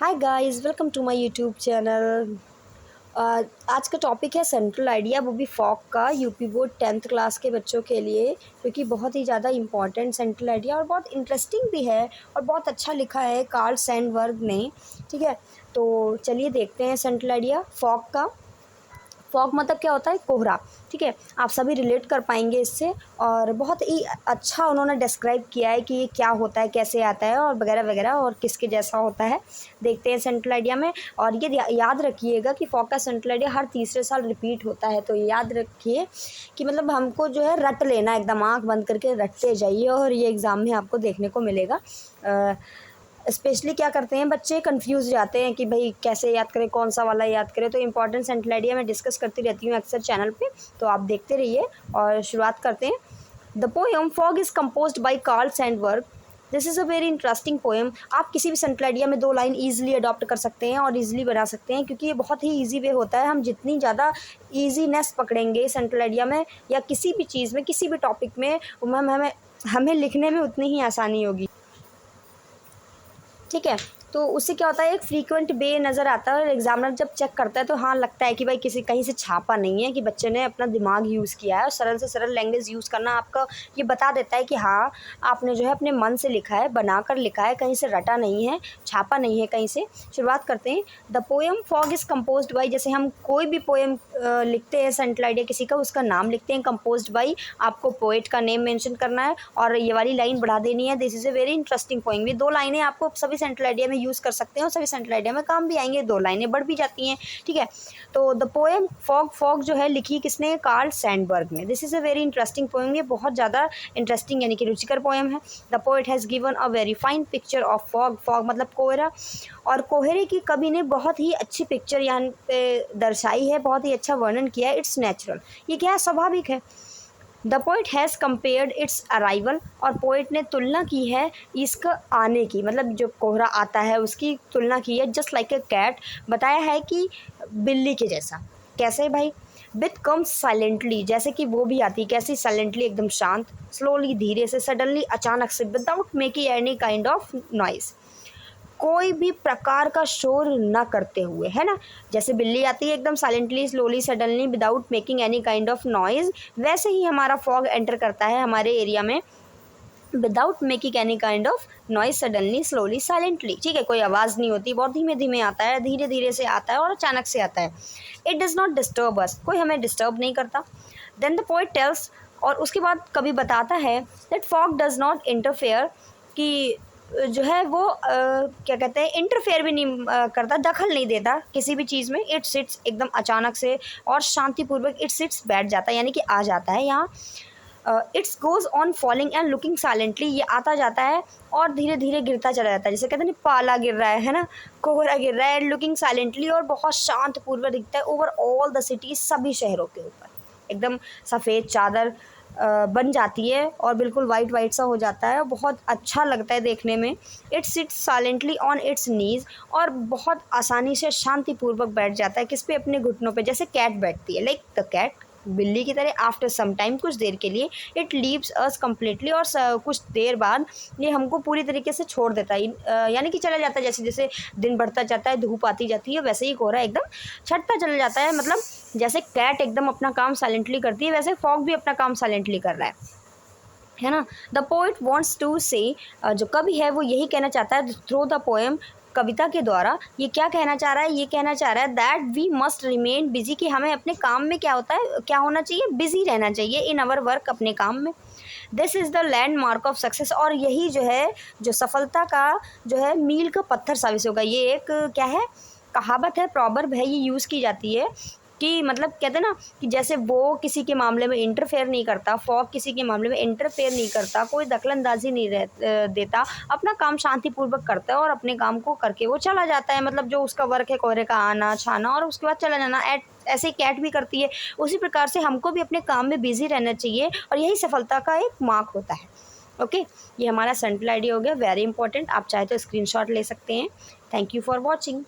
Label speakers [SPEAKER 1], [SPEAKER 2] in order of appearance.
[SPEAKER 1] Hi guys, welcome to my YouTube channel. आज का topic है सेंट्रल आइडिया, वो भी फॉक का, यूपी बोर्ड 10th क्लास के बच्चों के लिए, क्योंकि बहुत ही ज़्यादा इम्पॉर्टेंट सेंट्रल आइडिया और बहुत इंटरेस्टिंग भी है और बहुत अच्छा लिखा है कार्ल सैंडबर्ग ने। ठीक है, तो चलिए देखते हैं सेंट्रल आइडिया फॉक का। फॉग मतलब क्या होता है? कोहरा। ठीक है, आप सभी रिलेट कर पाएंगे इससे, और बहुत ही अच्छा उन्होंने डिस्क्राइब किया है कि ये क्या होता है, कैसे आता है और वगैरह वगैरह, और किसके जैसा होता है। देखते हैं सेंट्रल आइडिया में। और ये याद रखिएगा कि फॉग का सेंट्रल आइडिया हर तीसरे साल रिपीट होता है, तो याद रखिए कि मतलब हमको जो है रट लेना, एकदम आँख बंद करके रटते जाइए और ये एग्ज़ाम में आपको देखने को मिलेगा। स्पेशली क्या करते हैं बच्चे, कंफ्यूज जाते हैं कि भाई कैसे याद करें, कौन सा वाला याद करें। तो इंपॉर्टेंट सेंट्रल आइडिया मैं डिस्कस करती रहती हूँ अक्सर चैनल पे, तो आप देखते रहिए और शुरुआत करते हैं। The poem fog is composed bye Karl Sandberg. This is a very interesting poem. आप किसी भी सेंट्रल आइडिया में 2 लाइन ईजिली अडॉप्ट कर सकते हैं और ईजिली बना सकते हैं, क्योंकि ये बहुत ही ईजी वे होता है। हम जितनी ज़्यादा ईजीनेस पकड़ेंगे सेंट्रल आइडिया में या किसी भी चीज़ में, किसी भी टॉपिक में, हमें लिखने में उतनी ही आसानी होगी। ठीक है, तो उससे क्या होता है, एक फ्रीक्वेंट बे नज़र आता है और एग्जामिनर जब चेक करता है तो हाँ लगता है कि भाई किसी कहीं से छापा नहीं है, कि बच्चे ने अपना दिमाग यूज़ किया है। और सरल से सरल लैंग्वेज यूज़ करना आपका ये बता देता है कि हाँ आपने जो है अपने मन से लिखा है, बनाकर लिखा है, कहीं से रटा नहीं है, छापा नहीं है कहीं से। शुरुआत करते हैं। The poem fog is composed by, जैसे हम कोई भी पोएम लिखते हैं सेंट्रल आइडिया किसी का, उसका नाम लिखते हैं। कंपोज्ड बाई, आपको पोएट का नेम मेंशन करना है और ये वाली लाइन बढ़ा देनी है, this is a very interesting poem. ये 2 लाइनें आपको सभी सेंट्रल आइडिया में यूज़ कर सकते हैं और सभी सेंट्रल आइडिया में काम भी आएंगे, 2 लाइनें बढ़ भी जाती हैं। ठीक है, तो द पोएम फॉग जो है लिखी किसने? कार्ल सैंडबर्ग ने। This is a very interesting poem. ये बहुत ज़्यादा इंटरेस्टिंग यानी कि रुचिकर पोएम है। The poet has given a very fine picture of fog. Fog मतलब कोहरा, और कोहरे की कवि ने बहुत ही अच्छी पिक्चर यहाँ पे दर्शाई है, बहुत ही अच्छा वर्णन किया है। इट्स नेचुरल, ये क्या है, स्वाभाविक है। The poet has compared it's arrival, और पोइट ने तुलना की है इसका आने की, मतलब जो कोहरा आता है उसकी तुलना की है। जस्ट लाइक ए कैट, बताया है कि बिल्ली के जैसा। कैसे भाई? विथ कम्स साइलेंटली, जैसे कि वो भी आती है। कैसी? साइलेंटली, एकदम शांत, स्लोली, धीरे से, सडनली, अचानक से, without making any kind of noise, कोई भी प्रकार का शोर न करते हुए, है ना। जैसे बिल्ली आती है एकदम silently, slowly, suddenly, without making any kind of noise, वैसे ही हमारा फॉग एंटर करता है हमारे एरिया में without making any kind of noise, suddenly, slowly, silently. ठीक है, कोई आवाज़ नहीं होती, बहुत धीमे धीमे आता है, धीरे धीरे से आता है और अचानक से आता है। It does not disturb us, कोई हमें डिस्टर्ब नहीं करता। देन द पोएट टेल्स, और उसके बाद कवि बताता है that fog does not interfere, कि जो है वो क्या कहते हैं, इंटरफेयर भी नहीं करता, दखल नहीं देता किसी भी चीज़ में। इट सिट्स, एकदम अचानक से और शांतिपूर्वक इट सिट्स, बैठ जाता है, यानी कि आ जाता है यहाँ। It's goes on falling and looking silently, ये आता जाता है और धीरे धीरे गिरता चला जाता है। जैसे कहते हैं ना, पाला गिर रहा है ना, कोहरा गिर रहा है, लुकिंग साइलेंटली, और बहुत शांतपूर्वक दिखता है ओवर ऑल द सिटीज, सभी शहरों के ऊपर एकदम सफ़ेद चादर बन जाती है और बिल्कुल वाइट वाइट सा हो जाता है, बहुत अच्छा लगता है देखने में। It sits silently on its knees, और बहुत आसानी से शांतिपूर्वक बैठ जाता है। किस पे? अपने घुटनों पे, जैसे कैट बैठती है, लाइक द कैट, बिल्ली की तरह। आफ्टर सम टाइम, कुछ देर के लिए, इट लीव्स अस कम्प्लीटली, और कुछ देर बाद ये हमको पूरी तरीके से छोड़ देता है, यानी कि चला जाता है। जैसे जैसे दिन बढ़ता जाता है, धूप आती जाती है, वैसे ही कोहरा एकदम छटता चला जाता है। मतलब जैसे कैट एकदम अपना काम साइलेंटली करती है, वैसे फॉग भी अपना काम साइलेंटली कर रहा है ना। द पोइट वॉन्ट्स टू से, जो कवि है वो यही कहना चाहता है थ्रू द पोएम, कविता के द्वारा। ये क्या कहना चाह रहा है? ये कहना चाह रहा है that we must remain busy, कि हमें अपने काम में क्या होता है, क्या होना चाहिए, बिजी रहना चाहिए इन आवर वर्क, अपने काम में। This is the landmark of success, और यही जो है, जो सफलता का जो है मील का पत्थर साबित होगा। ये एक क्या है, कहावत है, प्रॉवर्ब है, ये यूज़ की जाती है कि मतलब कहते हैं ना कि जैसे वो किसी के मामले में इंटरफेयर नहीं करता, फॉग किसी के मामले में इंटरफेयर नहीं करता, कोई दखलंदाजी नहीं देता, अपना काम शांतिपूर्वक करता है और अपने काम को करके वो चला जाता है। मतलब जो उसका वर्क है, कोहरे का आना छाना और उसके बाद चला जाना, ऐसे कैट भी करती है। उसी प्रकार से हमको भी अपने काम में बिजी रहना चाहिए, और यही सफलता का एक मार्क होता है। ओके, ये हमारा सेंट्रल आइडिया हो गया, वेरी इंपॉर्टेंट। आप चाहे तो स्क्रीनशॉट ले सकते हैं। Thank you for watching.